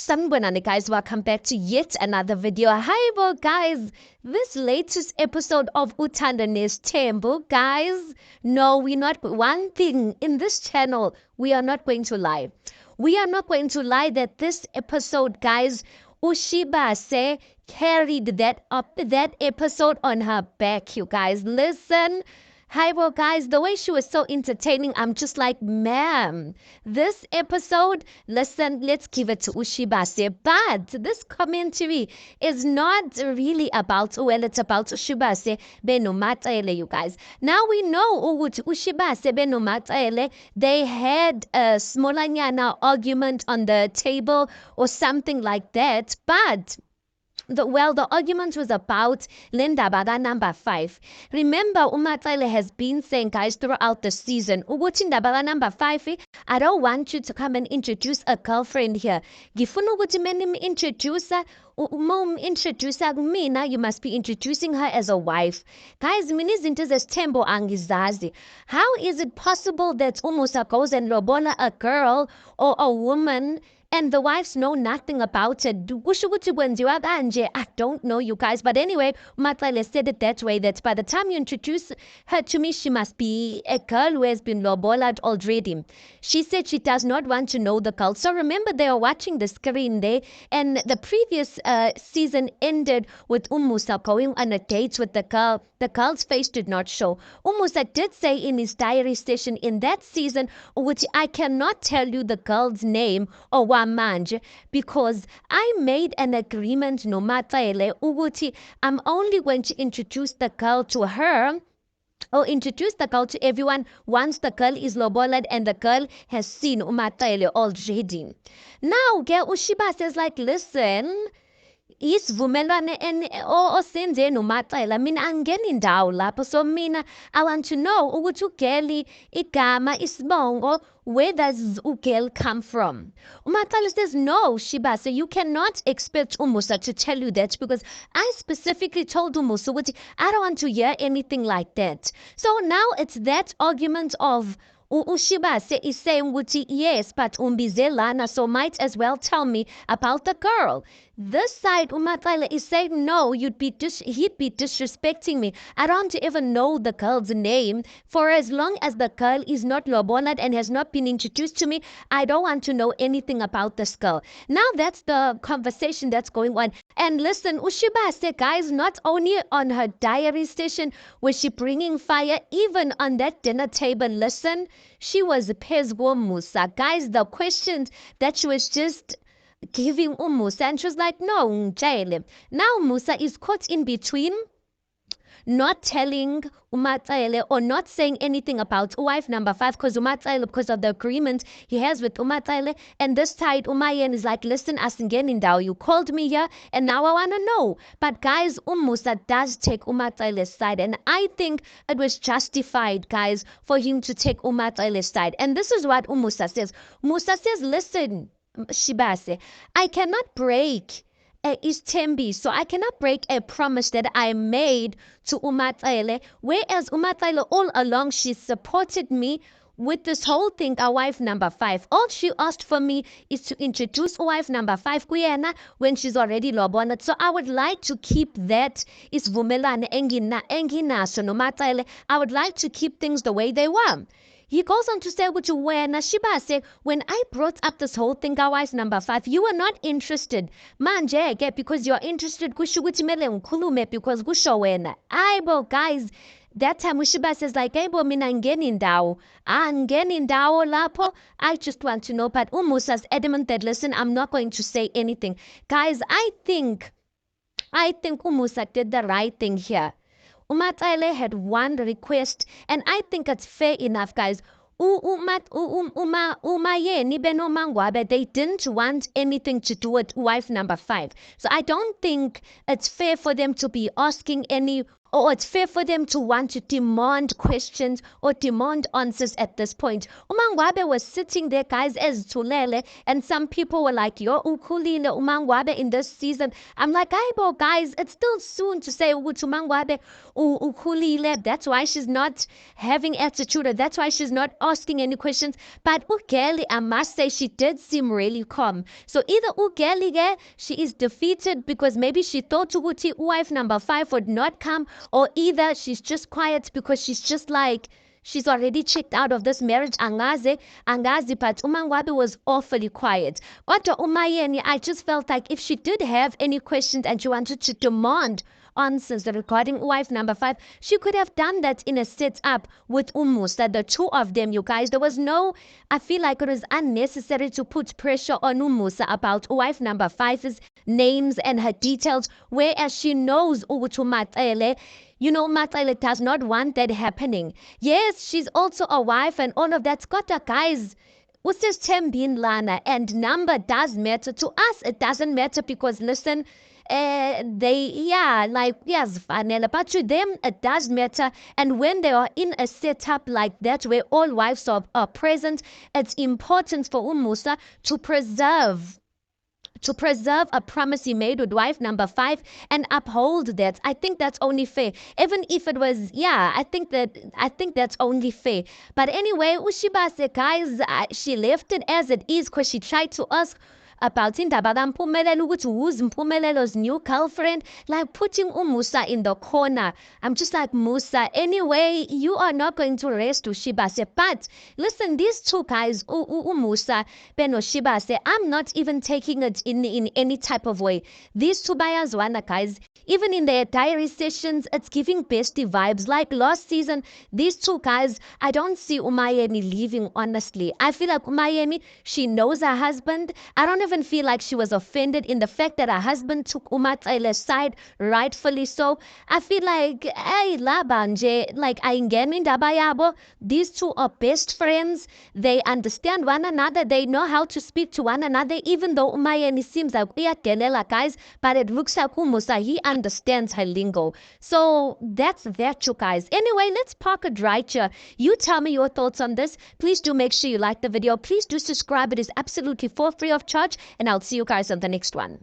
Sanibonani guys, welcome back to yet another video. Hi guys, this latest episode of Uthando Nesthembu, guys, no, we're not, one thing in this channel, we are not going to lie. We are not going to lie that this episode, guys, Ushibase carried that episode on her back, you guys. Listen. Hi, well, guys, the way she was so entertaining, I'm just like, ma'am, this episode, listen, let's give it to Ushibase. But this commentary is not really about, well, it's about Ushibase Benomatsele, you guys. Now we know Ushibase Benomatsele, they had a smolanyana argument on the table or something like that, but the argument was about Linda Baga number 5. Remember, Umatsele has been saying, guys, throughout the season, Uguti Ndabaga number 5, I don't want you to come and introduce a girlfriend here. Gifuna ukuthi meni introduce mina, you must be introducing her as a wife. Guys, mina izinto zesithembu angizazi. How is it possible that Umusa goes and lobola a girl or a woman and the wives know nothing about it? I don't know, you guys. But anyway, Umatsele said it that way, that by the time you introduce her to me, she must be a girl who has been lobolad already. She said she does not want to know the girl. So remember, they are watching the screen there, and the previous season ended with Umusa going on a date with the girl. The girl's face did not show. Umusa did say in his diary session in that season, which I cannot tell you the girl's name or Wamanje, because I made an agreement no Matsele ukuthi I'm only going to introduce the girl to her or introduce the girl to everyone once the girl is lobolad and the girl has seen Umatsele already. Now, girl Ushiba says like, listen, isivumelwane osenze noMatsele, mina angeni indawo lapho. So mina I want to know ukuthi ugeli igama isibongo, where does ugel come from? Umatsele says, no, Shibase, you cannot expect Umusa to tell you that, because I specifically told Umusa ukuthi I don't want to hear anything like that. So now it's that argument of Ushibase is saying, yes, but umbizelana, so might as well tell me about the girl. This side, Umatsele is saying, no, he'd be disrespecting me. I don't even know the girl's name. For as long as the girl is not lobolad and has not been introduced to me, I don't want to know anything about this girl. Now that's the conversation that's going on. And listen, Ushibase, guys, not only on her diary station was she bringing fire, even on that dinner table, listen, she was pezgo Musa. Guys, the questions that she was just giving Umusa, and she was like, no, ngitshele. Now Musa is caught in between not telling Umatsele or not saying anything about wife number 5, because Umatsele, because of the agreement he has with Umatsele, and this side Umayen is like, listen, asingeni indawo, you called me here and now I want to know. But guys, Umusa does take Umatsele's side, and I think it was justified, guys, for him to take Umatsele's side. And this is what Umusa says. Musa says, listen, Shibase, I cannot break isithembiso, so I cannot break a promise that I made to Umatsele, whereas Umatsele all along she supported me with this whole thing, our wife number 5. All she asked for me is to introduce wife number 5 kuyena when she's already loboned. So I would like to keep that isivumelwano enginaso noMatsele. I would like to keep things the way they were. He goes on to say, Shibase, when I brought up this whole thing, guys, number 5, you were not interested. Manje, because you're interested, kusho ukuthi mele ngikhulume because kusho wena. Aibo, guys, that time Shibase is like, aibo, mina ngeni indawo. Ngeni indawo lapho. I just want to know. But Umusa's adamant that, listen, I'm not going to say anything. Guys, I think Umusa did the right thing here. Umatsele had one request, and I think it's fair enough, guys. Umayeni benomangwabe, they didn't want anything to do with wife number 5. So I don't think it's fair for them to be asking any or it's fair for them to want to demand questions or demand answers at this point. Umangwabe was sitting there, guys, as Tulele, and some people were like, yo, ukhulile Umangwabe in this season. I'm like, Aibo, guys, it's still soon to say Umangwabe ukhulile. That's why she's not having attitude, or that's why she's not asking any questions. But Ugeli, I must say, she did seem really calm. So either Ugeli, she is defeated because maybe she thought Uguti wife number 5 would not come, or either she's just quiet because she's just like, she's already checked out of this marriage. Angazi, but Umangwabe was awfully quiet. But Umayeni, I just felt like if she did have any questions and she wanted to demand answers regarding wife number 5, she could have done that in a setup with Umusa, the two of them, you guys. There was no, I feel like it was unnecessary to put pressure on Umusa about wife number 5's names and her details, whereas she knows Ugutu Matele. You know, Matele does not want that happening. Yes, she's also a wife and all of that. Skota, guys, usisithembile lana, and number does matter to us. It doesn't matter because, listen, yes, Vanilla, but to them it does matter. And when they are in a setup like that where all wives are present, it's important for Umusa to preserve a promise he made with wife number 5 and uphold that. I think that's only fair. Even if it was, I think that's only fair. But anyway, Ushibase, guys, she left it as it is because she tried to ask about indaba kaMphumelelo ukuthi who's Mphumelelo's new girlfriend, like putting Umusa in the corner. I'm just like, Musa, anyway, you are not going to rest Ushibase. But listen, these two guys, Umusa, Beno Shibase, I'm not even taking it in any type of way. These two bayazwana guys, even in their diary sessions, it's giving bestie vibes. Like last season, these two guys, I don't see Umayeni leaving, honestly. I feel like Umayeni, she knows her husband. I don't even feel like she was offended in the fact that her husband took Umatsaile's side, rightfully so. I feel like, hey, labanje, like ayingeni indaba yabo. These two are best friends. They understand one another. They know how to speak to one another, even though Umayeni seems like uyadelela, guys, but it looks like Umusa, he understands her lingo. So that's that, you guys. Anyway, let's park it right here. You tell me your thoughts on this. Please do make sure you like the video. Please do subscribe. It is absolutely for free of charge. And I'll see you guys on the next one.